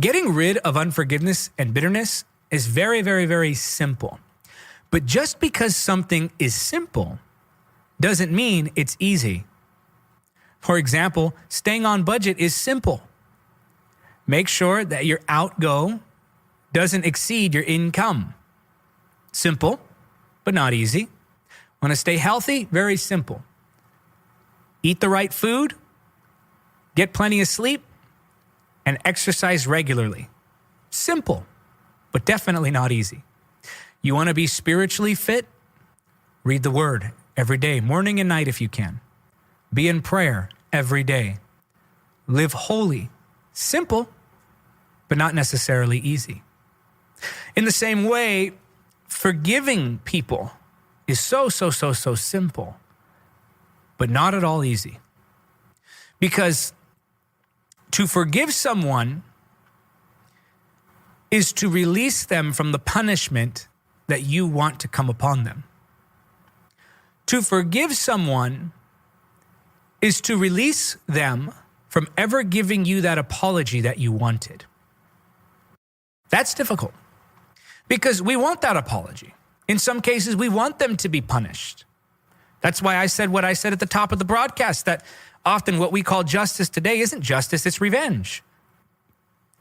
Getting rid of unforgiveness and bitterness is very, very, very simple. But just because something is simple doesn't mean it's easy. For example, staying on budget is simple. Make sure that your outgo doesn't exceed your income. Simple, but not easy. Want to stay healthy? Very simple. Eat the right food, get plenty of sleep, and exercise regularly. Simple, but definitely not easy. You want to be spiritually fit? Read the word every day, morning and night if you can. Be in prayer every day. Live holy. Simple, but not necessarily easy. In the same way, forgiving people is so simple, but not at all easy. Because to forgive someone is to release them from the punishment that you want to come upon them. To forgive someone is to release them from ever giving you that apology that you wanted. That's difficult because we want that apology. In some cases, we want them to be punished. That's why I said what I said at the top of the broadcast, that often what we call justice today isn't justice, it's revenge.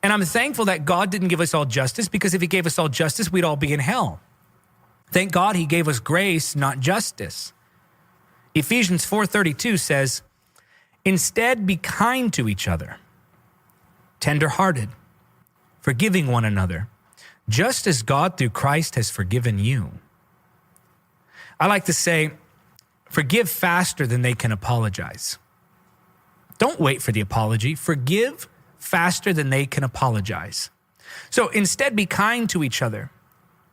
And I'm thankful that God didn't give us all justice, because if he gave us all justice, we'd all be in hell. Thank God he gave us grace, not justice. Ephesians 4:32 says, instead be kind to each other, tenderhearted, forgiving one another, just as God through Christ has forgiven you. I like to say, forgive faster than they can apologize. Don't wait for the apology. Forgive faster than they can apologize. So instead, be kind to each other.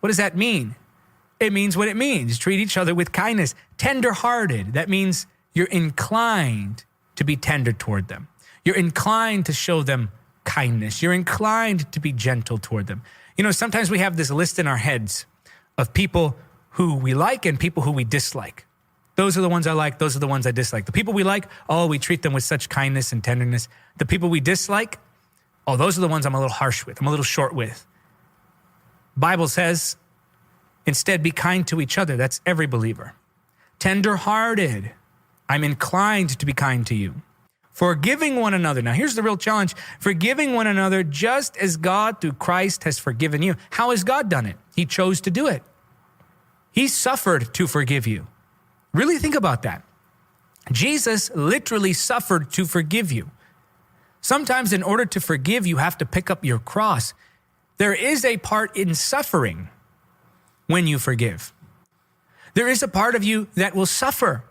What does that mean? It means what it means. Treat each other with kindness. Tenderhearted. That means you're inclined to be tender toward them. You're inclined to show them kindness. You're inclined to be gentle toward them. You know, sometimes we have this list in our heads of people who we like and people who we dislike. Those are the ones I like. Those are the ones I dislike. The people we like, oh, we treat them with such kindness and tenderness. The people we dislike, oh, those are the ones I'm a little harsh with. I'm a little short with. Bible says, instead, be kind to each other. That's every believer. Tenderhearted. I'm inclined to be kind to you. Forgiving one another. Now, here's the real challenge. Forgiving one another just as God through Christ has forgiven you. How has God done it? He chose to do it. He suffered to forgive you. Really think about that. Jesus literally suffered to forgive you. Sometimes in order to forgive, you have to pick up your cross. There is a part in suffering when you forgive. There is a part of you that will suffer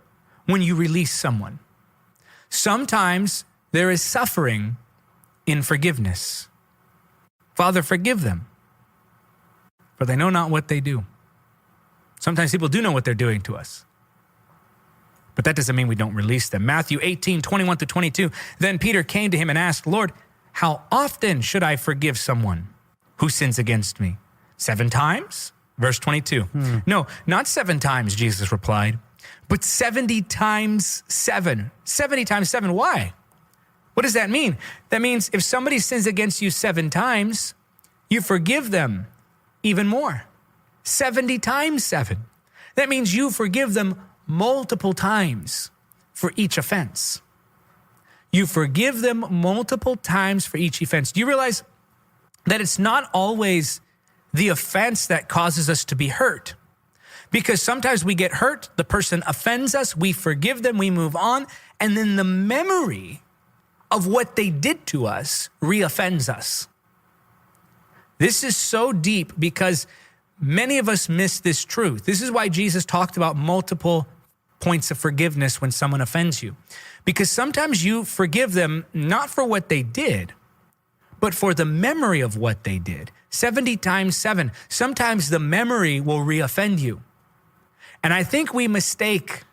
when you release someone. Sometimes there is suffering in forgiveness. Father, forgive them, for they know not what they do. Sometimes people do know what they're doing to us, but that doesn't mean we don't release them. Matthew 18:21-22. Then Peter came to him and asked, Lord, how often should I forgive someone who sins against me? 7 times? Verse 22. No, not 7 times, Jesus replied, but 70 times 7. 70 times 7. Why? What does that mean? That means if somebody sins against you 7 times, you forgive them even more. 70 times 7. That means you forgive them multiple times for each offense. You forgive them multiple times for each offense. Do you realize that it's not always the offense that causes us to be hurt? Because sometimes we get hurt, the person offends us, we forgive them, we move on, and then the memory of what they did to us reoffends us. This is so deep because many of us miss this truth. This is why Jesus talked about multiple points of forgiveness when someone offends you. Because sometimes you forgive them not for what they did, but for the memory of what they did. 70 times 7. Sometimes the memory will reoffend you. And I think we mistake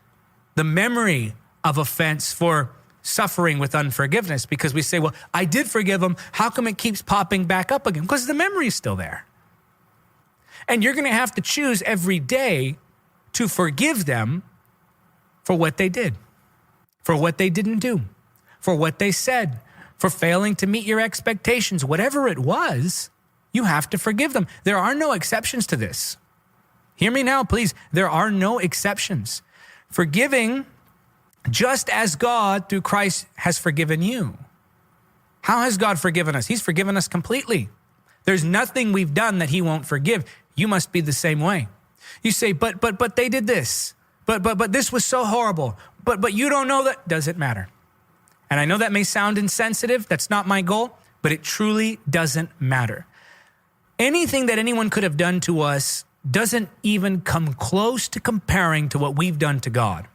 the memory of offense for suffering with unforgiveness, because we say, well, I did forgive them. How come it keeps popping back up again? Because the memory is still there. And you're going to have to choose every day to forgive them for what they did, for what they didn't do, for what they said, for failing to meet your expectations. Whatever it was, you have to forgive them. There are no exceptions to this. Hear me now, please. There are no exceptions. Forgiving just as God through Christ has forgiven you. How has God forgiven us? He's forgiven us completely. There's nothing we've done that he won't forgive. You must be the same way. You say, but they did this. But this was so horrible. But you don't know that. Doesn't matter. And I know that may sound insensitive. That's not my goal, but it truly doesn't matter. Anything that anyone could have done to us doesn't even come close to comparing to what we've done to God,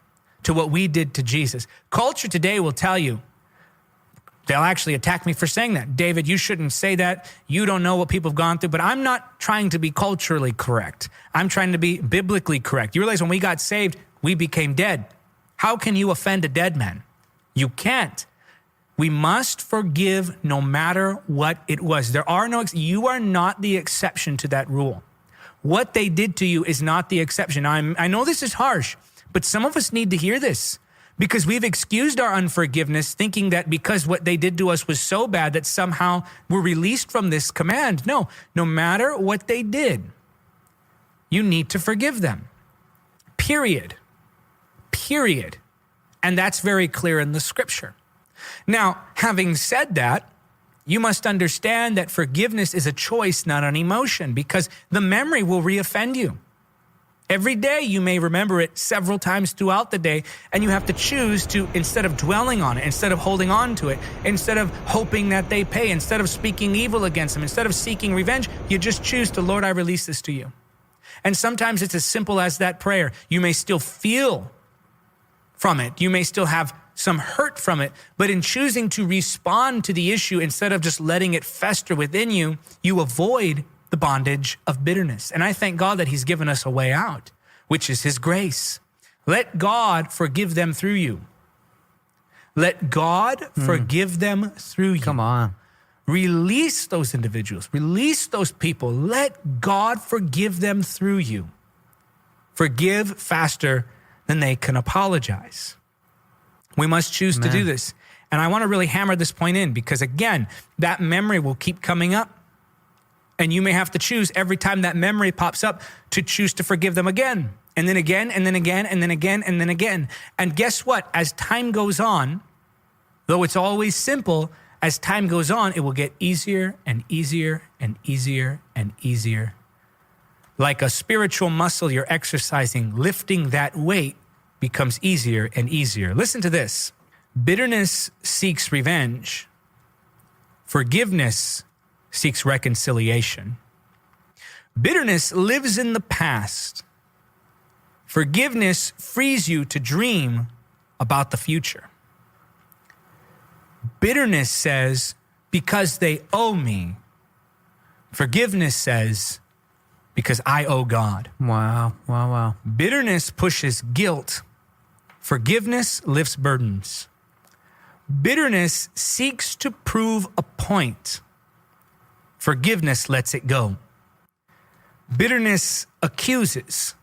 to what we did to Jesus. Culture today will tell you, they'll actually attack me for saying that. David, you shouldn't say that. You don't know what people have gone through. But I'm not trying to be culturally correct. I'm trying to be biblically correct. You realize when we got saved, we became dead. How can you offend a dead man? You can't. We must forgive no matter what it was. You are not the exception to that rule. What they did to you is not the exception. I know this is harsh, but some of us need to hear this. Because we've excused our unforgiveness, thinking that because what they did to us was so bad that somehow we're released from this command. No matter what they did, you need to forgive them. Period. And that's very clear in the scripture. Now, having said that, you must understand that forgiveness is a choice, not an emotion, because the memory will reoffend you. Every day you may remember it several times throughout the day, and you have to choose to, instead of dwelling on it, instead of holding on to it, instead of hoping that they pay, instead of speaking evil against them, instead of seeking revenge, you just choose to, Lord, I release this to you. And sometimes it's as simple as that prayer. You may still feel from it. You may still have some hurt from it, but in choosing to respond to the issue, instead of just letting it fester within you, you avoid the bondage of bitterness. And I thank God that he's given us a way out, which is his grace. Let God forgive them through you. Let God forgive them through you. Come on. Release those individuals. Release those people. Let God forgive them through you. Forgive faster than they can apologize. We must choose to do this. And I want to really hammer this point in because, again, that memory will keep coming up. And you may have to choose every time that memory pops up to choose to forgive them again. And then again, and then again, and then again, and then again. And guess what? As time goes on, though it's always simple, as time goes on, it will get easier and easier and easier and easier. Like a spiritual muscle you're exercising, lifting that weight becomes easier and easier. Listen to this. Bitterness seeks revenge. Forgiveness seeks reconciliation. Bitterness lives in the past. Forgiveness frees you to dream about the future. Bitterness says, because they owe me. Forgiveness says, because I owe God. Wow. Bitterness pushes guilt. Forgiveness lifts burdens. Bitterness seeks to prove a point. Forgiveness lets it go. Bitterness accuses.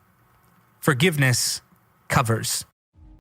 Forgiveness covers.